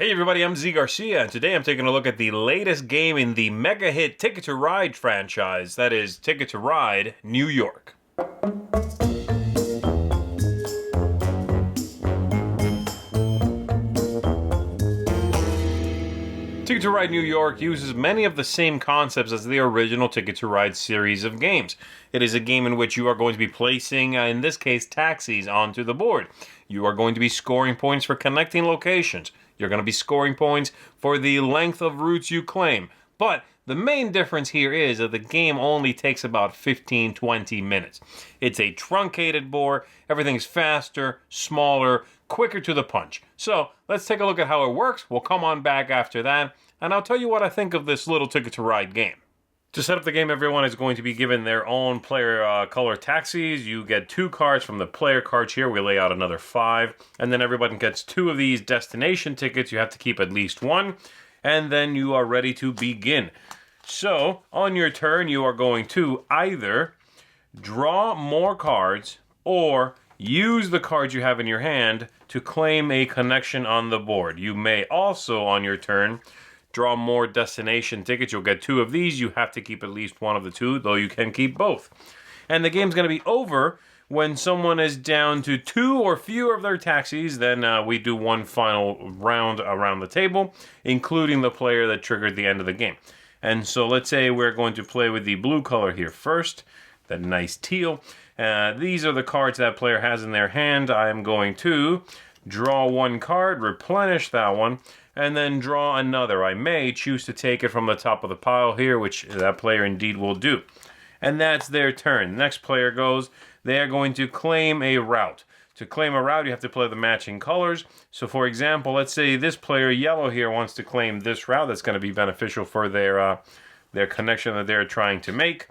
Hey everybody, I'm Garcia, and today I'm taking a look at the latest game in the mega hit Ticket to Ride franchise, that is Ticket to Ride New York. Ticket to Ride New York uses many of the same concepts as the original Ticket to Ride series of games. It is a game in which you are going to be placing, in this case, taxis onto the board. You are going to be scoring points for connecting locations. You're going to be scoring points for the length of routes you claim. But the main difference here is that the game only takes about 15-20 minutes. It's a truncated board. Everything's faster, smaller, quicker to the punch. So let's take a look at how it works. We'll come on back after that, and I'll tell you what I think of this little Ticket to Ride game. To set up the game, everyone is going to be given their own player color taxis. You get 2 cards from the player cards here. We lay out another 5. And then everybody gets 2 of these destination tickets. You have to keep at least 1. And then you are ready to begin. So, on your turn, you are going to either draw more cards or use the cards you have in your hand to claim a connection on the board. You may also, on your turn, draw more destination tickets. You'll get 2 of these. You have to keep at least 1 of the 2, though you can keep both. And the game's going to be over when someone is down to 2 or fewer of their taxis. Then we do one final round around the table, including the player that triggered the end of the game. And so let's say we're going to play with the blue color here first, the nice teal. These are the cards that player has in their hand. I am going to draw 1 card, replenish that one, and then draw another. I may choose to take it from the top of the pile here, which that player indeed will do. And that's their turn. Next player goes. They are going to claim a route. To claim a route, you have to play the matching colors. So, for example, let's say this player, yellow here, wants to claim this route. That's going to be beneficial for their connection that they're trying to make.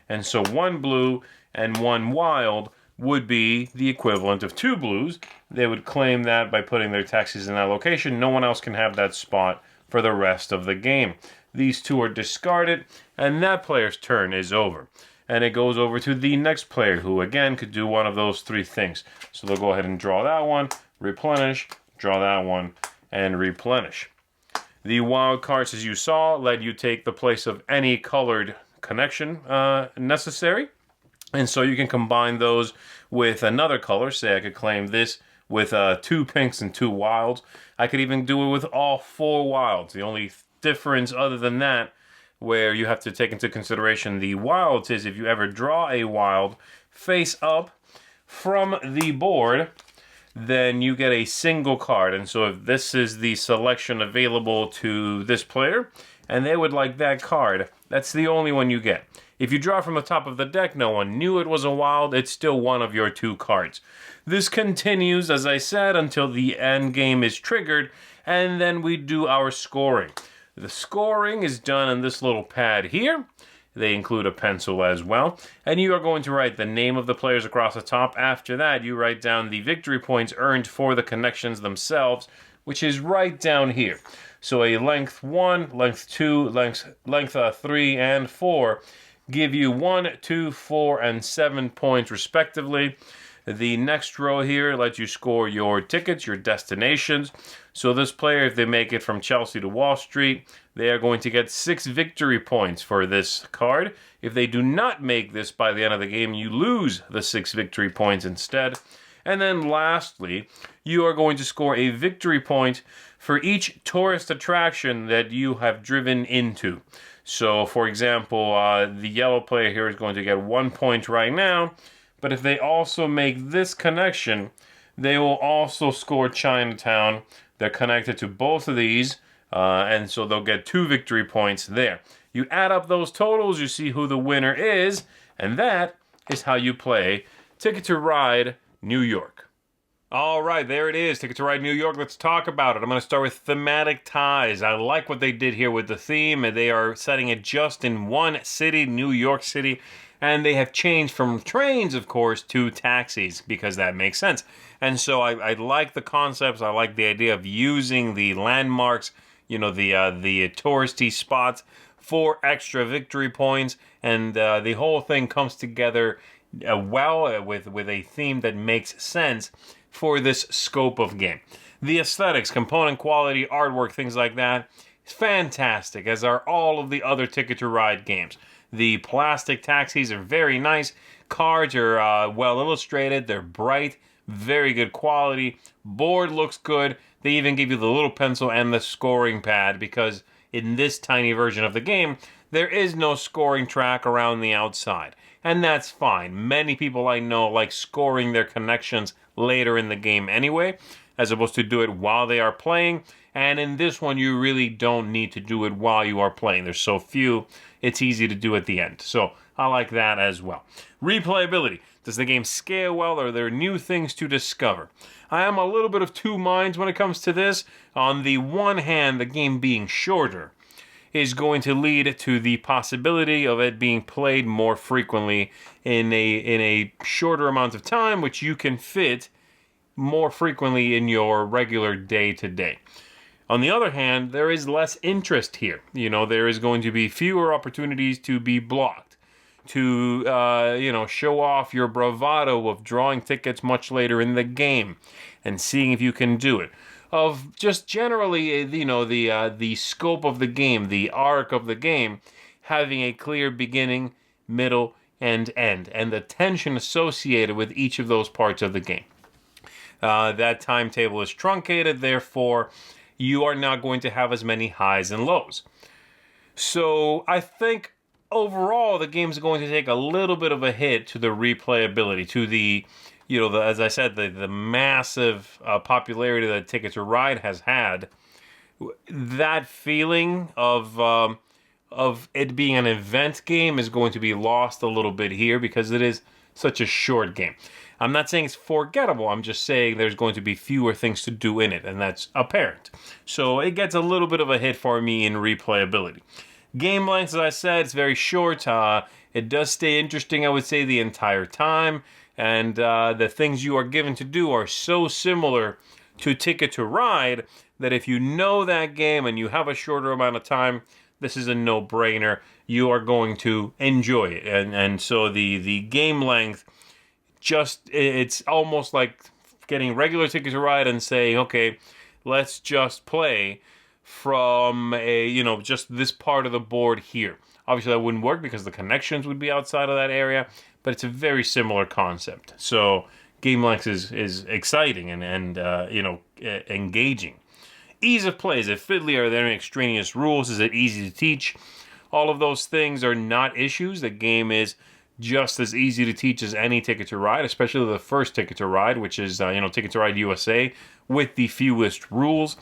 And so 1 blue and 1 wild would be the equivalent of 2 blues. They would claim that by putting their taxis in that location. No one else can have that spot for the rest of the game. These 2 are discarded, and that player's turn is over. And it goes over to the next player, who again could do one of those 3 things. So they'll go ahead and draw that one, replenish, draw that one, and replenish. The wild cards, as you saw, let you take the place of any colored connection necessary. And so you can combine those with another color. Say I could claim this with 2 pinks and 2 wilds. I could even do it with all 4 wilds. The only difference other than that, where you have to take into consideration the wilds, is if you ever draw a wild face up from the board, then you get a single card. And so if this is the selection available to this player, and they would like that card, that's the only one you get. If you draw from the top of the deck, no one knew it was a wild, it's still one of your 2 cards. This continues, as I said, until the end game is triggered, and then we do our scoring. The scoring is done on this little pad here. They include a pencil as well. And you are going to write the name of the players across the top. After that, you write down the victory points earned for the connections themselves, which is right down here. So a length 1, length 2, length 3, and 4 give you 1, 2, 4, and 7 points respectively. The next row here lets you score your tickets, your destinations. So this player, if they make it from Chelsea to Wall Street, they are going to get 6 victory points for this card. If they do not make this by the end of the game, you lose the 6 victory points instead. And then lastly, you are going to score a victory point for each tourist attraction that you have driven into. So, for example, the yellow player here is going to get 1 point right now, but if they also make this connection, they will also score Chinatown. They're connected to both of these, and so they'll get 2 victory points there. You add up those totals, you see who the winner is, and that is how you play Ticket to Ride New York. All right, there it is, Ticket to Ride New York. Let's talk about it. I'm going to start with thematic ties. I like what they did here with the theme, and they are setting it just in one city, New York City, and they have changed from trains, of course, to taxis, because that makes sense. And so I like the concepts. I like the idea of using the landmarks, the touristy spots for extra victory points, and the whole thing comes together well with a theme that makes sense for this scope of game. The aesthetics, component quality, artwork, things like that, is fantastic, as are all of the other Ticket to Ride games. The plastic taxis are very nice. Cards are well illustrated. They're bright, very good quality. Board looks good. They even give you the little pencil and the scoring pad, because in this tiny version of the game, there is no scoring track around the outside. And that's fine. Many people I know like scoring their connections later in the game anyway, as opposed to do it while they are playing. And in this one, you really don't need to do it while you are playing. There's so few, it's easy to do at the end. So I like that as well. Replayability. Does the game scale well? Are there new things to discover? I am a little bit of two minds when it comes to this. On the one hand, the game being shorter is going to lead to the possibility of it being played more frequently in a shorter amount of time, which you can fit more frequently in your regular day-to-day. On the other hand, there is less interest here. There is going to be fewer opportunities to be blocked, to show off your bravado of drawing tickets much later in the game and seeing if you can do it. Of just generally, the scope of the game, the arc of the game, having a clear beginning, middle, and end, and the tension associated with each of those parts of the game. That timetable is truncated, therefore, you are not going to have as many highs and lows. So I think overall the game's going to take a little bit of a hit to the replayability, to the as I said, the massive popularity that Ticket to Ride has had. That feeling of it being an event game is going to be lost a little bit here, because it is such a short game. I'm not saying it's forgettable. I'm just saying there's going to be fewer things to do in it, and that's apparent. So it gets a little bit of a hit for me in replayability. Game length, as I said, it's very short. It does stay interesting, I would say, the entire time. And the things you are given to do are so similar to Ticket to Ride that if you know that game and you have a shorter amount of time, this is a no-brainer. You are going to enjoy it. And so the game length, it's almost like getting regular Ticket to Ride and saying, okay, let's just play from just this part of the board here. Obviously that wouldn't work because the connections would be outside of that area, but it's a very similar concept. So game length is exciting and engaging. Ease of play. Is it fiddly? Are there any extraneous rules? Is it easy to teach? All of those things are not issues. The game is just as easy to teach as any Ticket to Ride, especially the first Ticket to Ride, which is Ticket to Ride USA, with the fewest rules.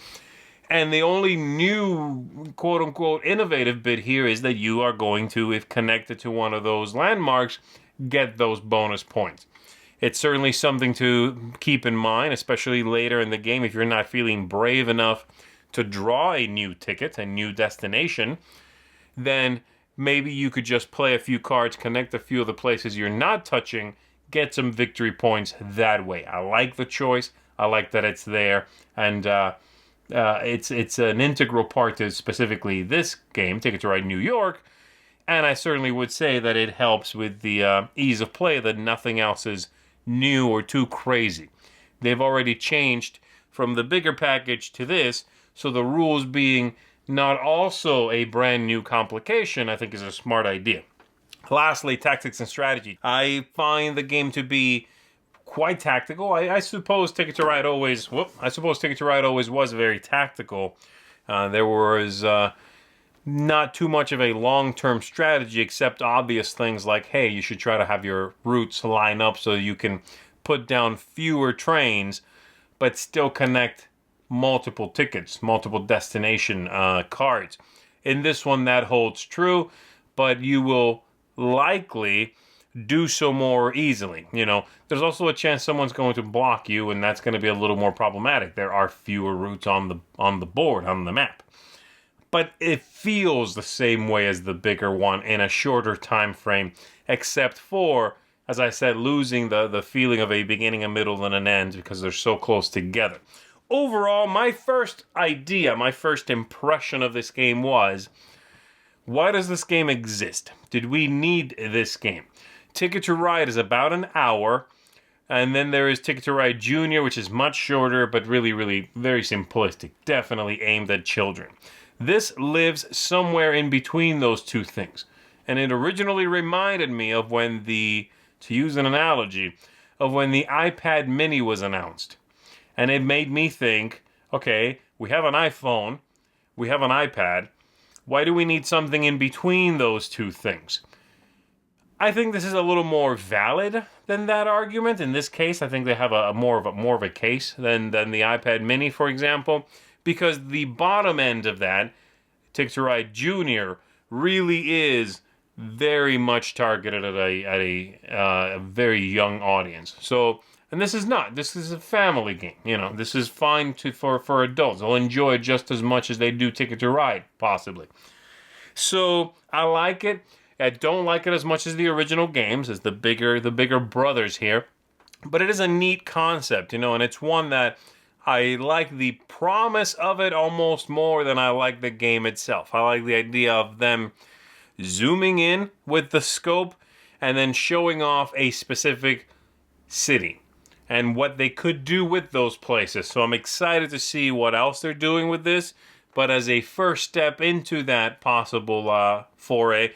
And the only new, quote-unquote, innovative bit here is that you are going to, if connected to one of those landmarks, get those bonus points. It's certainly something to keep in mind, especially later in the game if you're not feeling brave enough to draw a new ticket, a new destination. Then maybe you could just play a few cards, connect a few of the places you're not touching, get some victory points that way. I like the choice. I like that it's there. And it's an integral part to specifically this game, Ticket to Ride New York. And I certainly would say that it helps with the ease of play, that nothing else is new or too crazy. They've already changed from the bigger package to this, so the rules being not also a brand new complication, I think is a smart idea. Lastly, tactics and strategy. I find the game to be quite tactical. I suppose Ticket to Ride always was very tactical. There was not too much of a long-term strategy, except obvious things like, hey, you should try to have your routes line up so you can put down fewer trains, but still connect multiple tickets, multiple destination cards. In this one, that holds true, but you will likely do so more easily. There's also a chance someone's going to block you, and that's going to be a little more problematic. There are fewer routes on the board, on the map. But it feels the same way as the bigger one in a shorter time frame, except for, as I said, losing the feeling of a beginning, a middle, and an end because they're so close together. Overall, my first impression of this game was, why does this game exist? Did we need this game? Ticket to Ride is about an hour. And then there is Ticket to Ride Junior, which is much shorter, but really, really very simplistic. Definitely aimed at children. This lives somewhere in between those two things. And it originally reminded me of when to use an analogy, of when the iPad mini was announced. And it made me think, okay, we have an iPhone, we have an iPad, why do we need something in between those two things? I think this is a little more valid than that argument. In this case, I think they have a more of a case than the iPad mini, for example, because the bottom end of that, Ticket to Ride Junior, really is very much targeted at a very young audience. So, and this is not. This is a family game. You know, this is fine for adults. They'll enjoy it just as much as they do Ticket to Ride, possibly. So I like it. I don't like it as much as the original games, as the bigger brothers here. But it is a neat concept, you know, and it's one that I like the promise of it almost more than I like the game itself. I like the idea of them zooming in with the scope and then showing off a specific city and what they could do with those places. So I'm excited to see what else they're doing with this. But as a first step into that possible foray,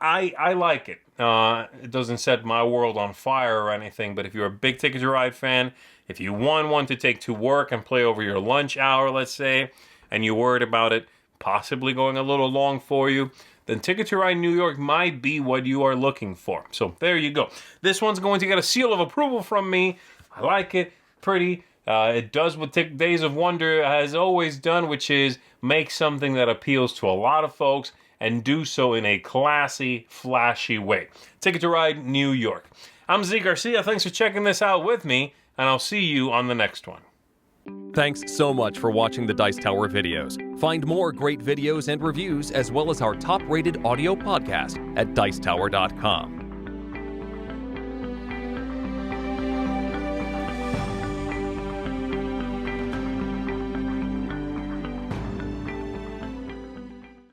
I like it. It doesn't set my world on fire or anything, but if you're a big Ticket to Ride fan, if you want one to take to work and play over your lunch hour, let's say, and you're worried about it possibly going a little long for you, then Ticket to Ride New York might be what you are looking for. So there you go. This one's going to get a seal of approval from me. I like it. Pretty. It does what Days of Wonder has always done, which is make something that appeals to a lot of folks and do so in a classy, flashy way. Ticket to Ride New York. I'm Z Garcia. Thanks for checking this out with me, and I'll see you on the next one. Thanks so much for watching the Dice Tower videos. Find more great videos and reviews, as well as our top-rated audio podcast at Dicetower.com.